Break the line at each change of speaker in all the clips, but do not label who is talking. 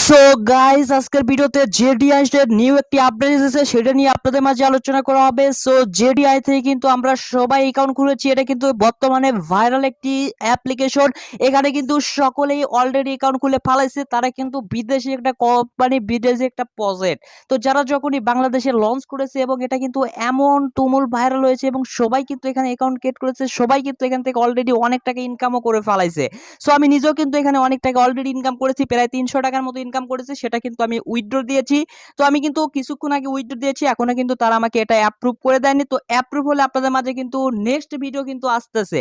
So guys, আজকের ভিডিওতে JDI এর নিউ একটি আপডেট এসেছে, সেটা নিয়ে আপনাদের মাঝে আলোচনা করা হবে। সো জেডিআই থেকে কিন্তু আমরা সবাই অ্যাকাউন্ট খুলেছি। এটা কিন্তু বর্তমানে ভাইরাল একটি অ্যাপ্লিকেশন। এখানে কিন্তু সকলেই অলরেডি অ্যাকাউন্ট খুলে ফেলাইছে। তারা কিন্তু বিদেশি একটা কোম্পানি, বিদেশি একটা প্রজেক্ট। তো যারা যখনই বাংলাদেশে লঞ্চ করেছে এবং এটা কিন্তু এমন তুমুল ভাইরাল হয়েছে এবং সবাই কিন্তু এখানে অ্যাকাউন্ট ক্রিয়েট করেছে, সবাই কিন্তু এখান থেকে অলরেডি অনেক টাকা ইনকামও করে ফেলাইছে। সো আমি নিজেও কিন্তু এখানে অনেক টাকা অলরেডি ইনকাম করেছি, প্রায় 300 টাকার মতো ইনকাম করেছি। সেটা কিন্তু আমি উইথড্র দিয়েছি। তো আমি কিন্তু কিছুক্ষণ আগে উইথড্র দিয়েছি, এখনো কিন্তু তারা আমাকে এটা অ্যাপ্রুভ করে দেয়নি। তো অ্যাপ্রুভ হলে আপনাদের মাঝে কিন্তু নেক্সট ভিডিও কিন্তু আসতেছে।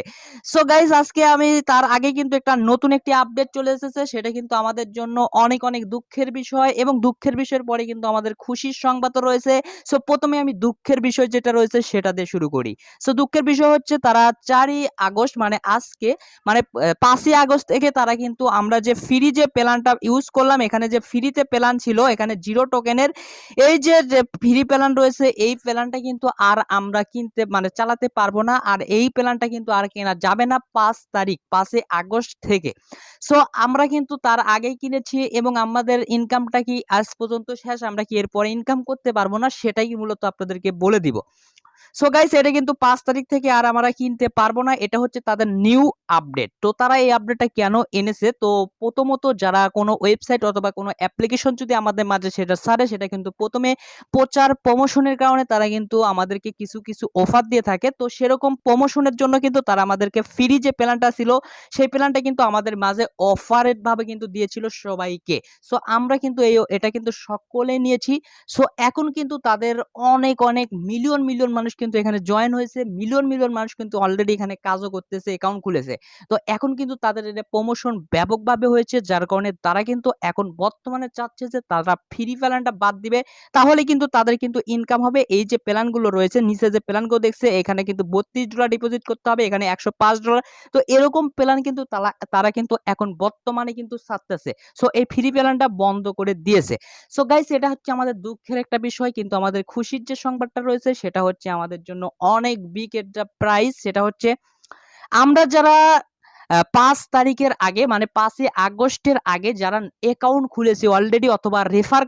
সো গাইজ, আজকে আমি তার আগে কিন্তু একটা নতুন একটি আপডেট চলে এসেছে। সেটা কিন্তু আমাদের জন্য অনেক অনেক দুঃখের বিষয়, এবং দুঃখের বিষয়ের পরে কিন্তু আমাদের খুশির সংবাদও রয়েছে। সো প্রথমে আমি দুঃখের বিষয় যেটা রয়েছে সেটা দিয়ে শুরু করি। সো দুঃখের বিষয় হচ্ছে, তারা 4ই আগস্ট মানে আজকে, মানে 5ই আগস্ট থেকে তারা কিন্তু আমরা যে ফ্রি যে প্ল্যানটা ইউজ করলাম, এখানে যে ফ্রিতে প্ল্যান ছিল, এখানে জিরো টোকেনের এই যে ফ্রি প্ল্যান রয়েছে, এই প্ল্যানটা কিন্তু আর আমরা কিনতে মানে চালাতে পারবো না। আর এই প্ল্যানটা কিন্তু আর কেনা যাবে না 5 তারিখ, 5ই আগস্ট থেকে। সো আমরা কিন্তু তার আগেই কিনেছি এবং আমাদের ইনকামটা কি আজ পর্যন্ত শেষ, আমরা কি এরপরে ইনকাম করতে পারবো না, সেটাই মূলত আপনাদেরকে বলে দিব। সো গাইস, এটা কিন্তু 5 তারিখ থেকে আর আমরা কিনতে পারবো না। এটা হচ্ছে তাদের নিউ আপডেট। তো তারা এই আপডেটটা কেন এনেছে? তো প্রথমত, যারা কোনো ওয়েবসাইট অথবা কোনো অ্যাপ্লিকেশন যদি আমাদের মাঝে সেটা ছাড়ে, সেটা কিন্তু প্রথমে প্রচার প্রমোশনের কারণে তারা কিন্তু আমাদেরকে কিছু কিছু অফার দিয়ে থাকে। তো সেরকম প্রমোশনের জন্য কিন্তু তারা আমাদেরকে ফ্রি যে প্ল্যানটা ছিল, সেই প্ল্যানটা কিন্তু আমাদের মাঝে অফারের ভাবে কিন্তু দিয়েছিল সবাইকে। সো আমরা কিন্তু এটা কিন্তু সকলে নিয়েছি। সো এখন কিন্তু তাদের অনেক অনেক মিলিয়ন মিলিয়ন মানুষ কিন্তু এখানে জয়েন হয়েছে, মিলিয়ন মিলিয়ন মানুষ কিন্তু অলরেডি এখানে কাজও করতেছে, অ্যাকাউন্ট খুলেছে। তো এখন কিন্তু তাদের এটা প্রমোশন ব্যাপকভাবে হয়েছে, যার কারণে তারা কিন্তু এখন বর্তমানে চাচ্ছে যে তারা ফ্রি প্ল্যানটা বাদ দিবে, তাহলে কিন্তু তাদের কিন্তু ইনকাম হবে। এই যে প্ল্যানগুলো রয়েছে, নিচে যে প্ল্যানগুলো দেখছে, এখানে কিন্তু $32 ডিপোজিট করতে হবে, এখানে $105। তো এরকম প্ল্যান কিন্তু তারা তারা কিন্তু এখন বর্তমানে কিন্তু ছাড়তেছে। সো এই ফ্রি প্ল্যানটা বন্ধ করে দিয়েছে। সো গাইস, এটা হচ্ছে আমাদের দুঃখের একটা বিষয়, কিন্তু আমাদের খুশির যে সংবাদটা রয়েছে সেটা হচ্ছে আমাদের জন্য অনেক বিগ একটা প্রাইজ। সেটা হচ্ছে, আমরা যারা 5 তারিখের আগে মানে 5ই আগস্টের আগে যারা অ্যাকাউন্ট খুলেছি অলরেডি, অথবা রেফার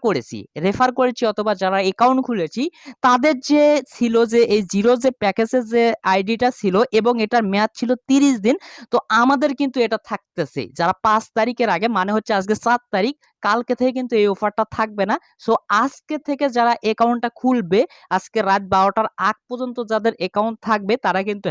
করেছি অথবা যারা অ্যাকাউন্ট খুলেছি, তাদের যে ছিল যে এই জিরো যে প্যাকেজের যে আইডিটা ছিল এবং এটার মেয়াদ ছিল 30 দিন। তো আমাদের কিন্তু এটা থাকতেছে, যারা 5 তারিখের আগে, মানে হচ্ছে আজকে 7 তারিখ, কালকে থেকে কিন্তু এই অফারটা থাকবে না। সো আজকে থেকে যারা অ্যাকাউন্টটা খুলবে, আজকে রাত 12টার আগ পর্যন্ত যাদের অ্যাকাউন্ট থাকবে, তারা কিন্তু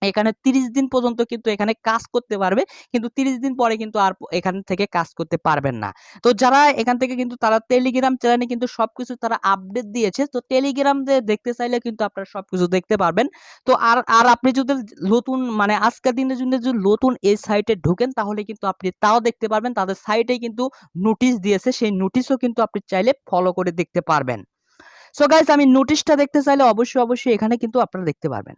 এখানে 30 দিন পর্যন্ত কিন্তু এখানে কাজ করতে পারবে। কিন্তু 30 দিন পরে কিন্তু আর এখান থেকে কাজ করতে পারবেন না। তো যারা এখান থেকে কিন্তু তারা টেলিগ্রাম চ্যানেলে কিন্তু সবকিছু তারা আপডেট দিয়েছে। তো টেলিগ্রাম যে দেখতে চাইলে কিন্তু আপনারা সবকিছু দেখতে পারবেন। তো আর আর আপনি যদি নতুন মানে আজকের দিনের জন্য যদি নতুন এই সাইটে ঢোকেন, তাহলে কিন্তু আপনি তাও দেখতে পারবেন। তাদের সাইটেই কিন্তু নোটিশ দিয়েছে, সেই নোটিশও কিন্তু আপনি চাইলে ফলো করে দেখতে পারবেন। সো গাইস, আমি নোটিশটা দেখতে চাইলে অবশ্যই অবশ্যই এখানে কিন্তু আপনারা দেখতে পারবেন।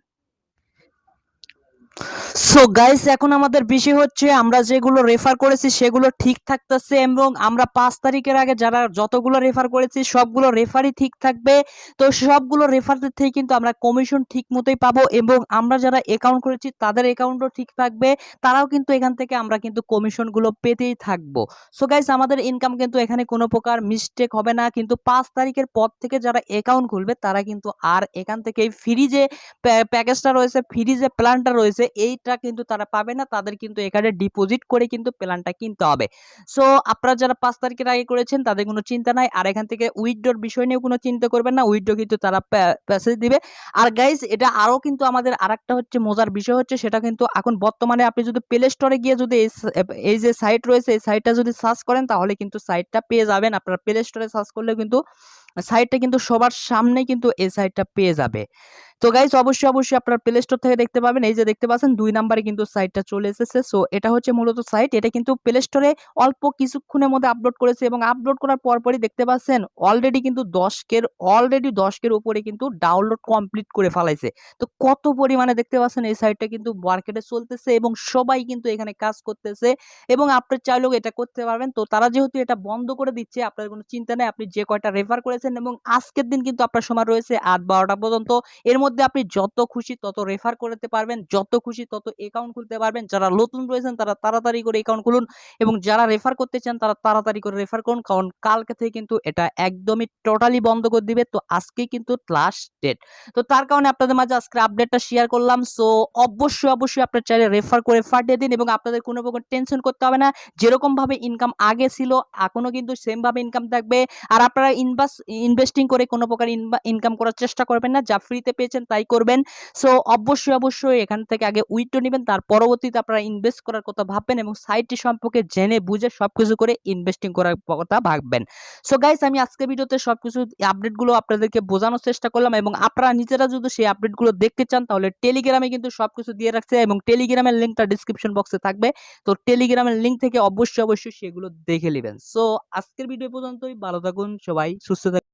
সো গাইস, এখন আমাদের বিষয় হচ্ছে, আমরা যেগুলো রেফার করেছি সেগুলো ঠিক থাকতেছে, এবং আমরা 5 তারিখের আগে যারা যতগুলো রেফার করেছি সবগুলো রেফারই ঠিক থাকবে। তো সবগুলো রেফার থেকে কিন্তু আমরা কমিশন ঠিক মতোই পাবো, এবং আমরা যারা অ্যাকাউন্ট করেছি তাদের অ্যাকাউন্টও ঠিক থাকবে। তারাও কিন্তু এখান থেকে আমরা কিন্তু কমিশনগুলো পেতেই থাকবো। সো গাইস, আমাদের ইনকাম কিন্তু এখানে কোনো প্রকার মিস্টেক হবে না। কিন্তু 5 তারিখের পর থেকে যারা অ্যাকাউন্ট খুলবে, তারা কিন্তু আর এখান থেকে ফ্রি যে প্যাকেজটা রয়েছে, ফ্রি যে প্ল্যানটা রয়েছে, এইটা কিন্তু তারা পাবে না। তাদের কিন্তু এখানে ডিপোজিট করে কিন্তু প্ল্যানটা কিনতে হবে। সো আপনারা যারা 5 তারিখের আগে করেছেন, তাদের কোনো চিন্তা নাই। আর এখান থেকে উইথড্রর বিষয় নিয়েও কোনো চিন্তা করবেন না, উইথড্র কিন্তু তারা প্যাসেজ দিবে। আর গাইস, এটা আরো কিন্তু আমাদের আরেকটা হচ্ছে মজার বিষয় হচ্ছে, সেটা কিন্তু এখন বর্তমানে আপনি যদি প্লে স্টোরে গিয়ে যদি এই যে সাইট রয়েছে, এই সাইটটা যদি সার্চ করেন, তাহলে কিন্তু সাইটটা পেয়ে যাবেন। আপনারা প্লে স্টোরে সার্চ করলে কিন্তু সাইটটা কিন্তু সবার সামনে কিন্তু এই সাইটটা পেয়ে যাবে। তো গাইস, অবশ্যই অবশ্যই আপনার প্লে স্টোর থেকে দেখতে পাবেন। এই যে দেখতে পাচ্ছেন 2 নম্বরে কিন্তু সাইটটা চলে এসেছে। সো এটা হচ্ছে মূলত সাইট, এটা কিন্তু প্লে স্টোরে অল্প কিছুক্ষণের মধ্যে আপলোড করেছে, এবং আপলোড করার পরপরই দেখতে পাচ্ছেন অলরেডি কিন্তু 10 কের উপরে কিন্তু ডাউনলোড কমপ্লিট করে ফেলাইছে। তো কত পরিমাণে দেখতে পাচ্ছেন এই সাইটটা কিন্তু মার্কেটে চলতেছে, এবং সবাই কিন্তু এখানে কাজ করতেছে, এবং আপনি চাইলেও এটা করতে পারবেন। তো তারা যেহেতু এটা বন্ধ করে দিচ্ছে, আপনার কোনো চিন্তা নেই। আপনি যে কয়টা রেফার করেছেন, এবং আজকের দিন কিন্তু আপনার সময় রয়েছে 8-12টা পর্যন্ত। এর মধ্যে মধ্যে আপনি যত খুশি তত রেফার করতে পারবেন, যত খুশি তত অ্যাকাউন্ট খুলতে পারবেন। যারা নতুন রয়েছেন তারা তাড়াতাড়ি করে অ্যাকাউন্ট খুলুন এবং যারা রেফার করতে চান তারা তাড়াতাড়ি করে রেফার করুন, কারণ কালকে থেকে কিন্তু এটা একদমই টোটালি বন্ধ করে দিবে। তো আজকেই কিন্তু লাস্ট ডেট। তো তার কারণে আপনাদের মাঝে আজকে আপডেটটা শেয়ার করলাম। সো অবশ্যই আপনার চাইলে রেফার করে ফাটিয়ে দিন এবং আপনাদের কোনো প্রকার টেনশন করতে হবে না। যেরকম ভাবে ইনকাম আগে ছিল এখনো কিন্তু সেম ভাবে ইনকাম থাকবে। আর আপনারা ইনভেস্টিং করে কোনো প্রকার ইনকাম করার চেষ্টা করবেন না, যা ফ্রিতে পেয়েছেন তাই করবেন। সো অবশ্যই এখান থেকে আগে উইথড্র নেবেন, তার পরবর্তীতে আপনারা ইনভেস্ট করার কথা ভাববেন এবং সাইটটি সম্পর্কে জেনে বুঝে সবকিছু করে ইনভেস্টিং করার কথা ভাববেন। সো গাইস, আমি আজকে ভিডিওতে সবকিছু আপডেটগুলো আপনাদেরকে বোঝানোর চেষ্টা করলাম এবং আপনারা নিজেরা যদি সেই আপডেটগুলো দেখতে চান তাহলে টেলিগ্রামে কিন্তু সবকিছু দিয়ে রাখছে এবং টেলিগ্রামের লিঙ্কটা ডিসক্রিপশন বক্সে থাকবে। তো টেলিগ্রামের লিঙ্ক থেকে অবশ্যই সেগুলো দেখে নেবেন। সো আজকের ভিডিও পর্যন্তই। ভালো থাকুন সবাই, সুস্থ থাকুন।